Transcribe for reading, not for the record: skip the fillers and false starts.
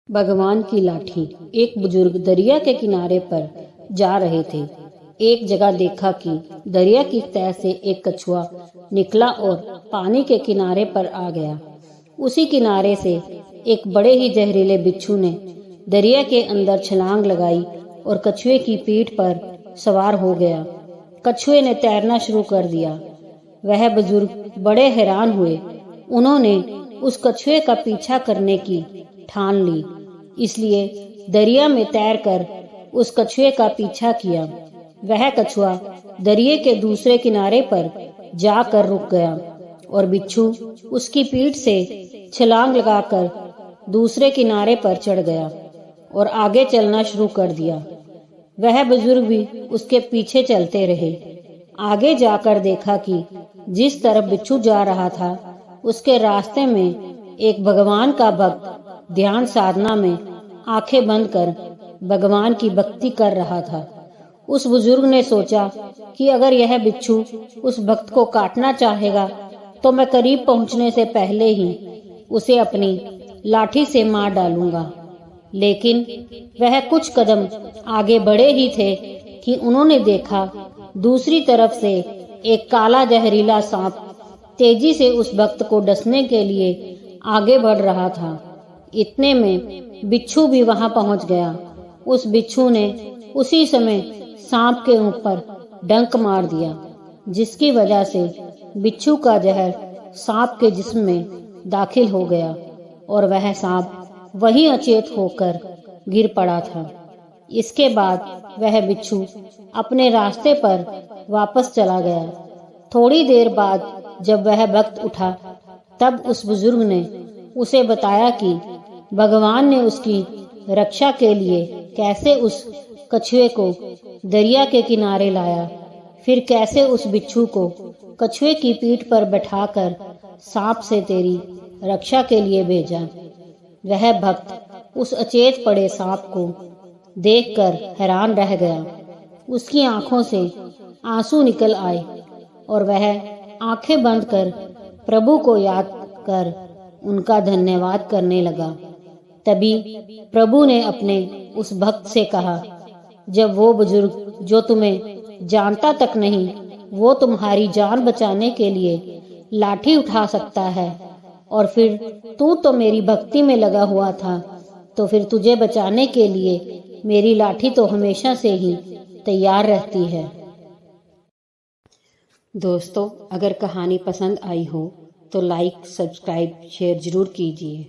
भगवान की लाठी। एक बुजुर्ग दरिया के किनारे पर जा रहे थे। एक जगह देखा कि दरिया की तह से एक कछुआ निकला और पानी के किनारे पर आ गया। उसी किनारे से एक बड़े ही जहरीले बिच्छू ने दरिया के अंदर छलांग लगाई और कछुए की पीठ पर सवार हो गया। कछुए ने तैरना शुरू कर दिया। वह बुजुर्ग बड़े हैरान हुए। उन्होंने उस कछुए का पीछा करने की ठान ली, इसलिए दरिया में तैरकर उस कछुए का पीछा किया। वह कछुआ दरिया के दूसरे किनारे पर जाकर रुक गया और बिच्छू उसकी पीठ से छलांग लगाकर दूसरे किनारे पर चढ़ गया और आगे चलना शुरू कर दिया। वह बुजुर्ग भी उसके पीछे चलते रहे। आगे जाकर देखा कि जिस तरफ बिच्छू जा रहा था उसके रास्ते में एक भगवान का भक्त ध्यान साधना में आंखें बंद कर भगवान की भक्ति कर रहा था। उस बुजुर्ग ने सोचा कि अगर यह बिच्छू उस भक्त को काटना चाहेगा तो मैं करीब पहुंचने से पहले ही उसे अपनी लाठी से मार डालूंगा। लेकिन वह कुछ कदम आगे बढ़े ही थे कि उन्होंने देखा दूसरी तरफ से एक काला जहरीला सांप तेजी से उस भक्त को डसने के लिए आगे बढ़ रहा था। इतने में बिच्छू भी वहां पहुंच गया। उस बिच्छू ने उसी समय सांप के ऊपर डंक मार दिया, जिसकी वजह से बिच्छू का जहर सांप के जिस्म में दाखिल हो गया और वह सांप वहीं अचेत होकर गिर पड़ा था। इसके बाद वह बिच्छू अपने रास्ते पर वापस चला गया। थोड़ी देर बाद जब वह भक्त उठा तब उस बुजुर्ग ने उसे बताया कि भगवान ने उसकी रक्षा के लिए कैसे उस कछुए को दरिया के किनारे लाया, फिर कैसे उस बिच्छू को कछुए की पीठ पर बैठाकर सांप से तेरी रक्षा के लिए भेजा। वह भक्त उस अचेत पड़े सांप को देखकर हैरान रह गया। उसकी आंखों से आंसू निकल आए और वह आंखें बंद कर प्रभु को याद कर उनका धन्यवाद करने लगा। तभी प्रभु ने अपने उस भक्त से कहा, जब वो बुजुर्ग जो तुम्हें जानता तक नहीं, वो तुम्हारी जान बचाने के लिए लाठी उठा सकता है और फिर तू तो मेरी भक्ति में लगा हुआ था, तो फिर तुझे बचाने के लिए मेरी लाठी तो हमेशा से ही तैयार रहती है। दोस्तों, अगर कहानी पसंद आई हो तो लाइक, सब्सक्राइब, शेयर जरूर कीजिए।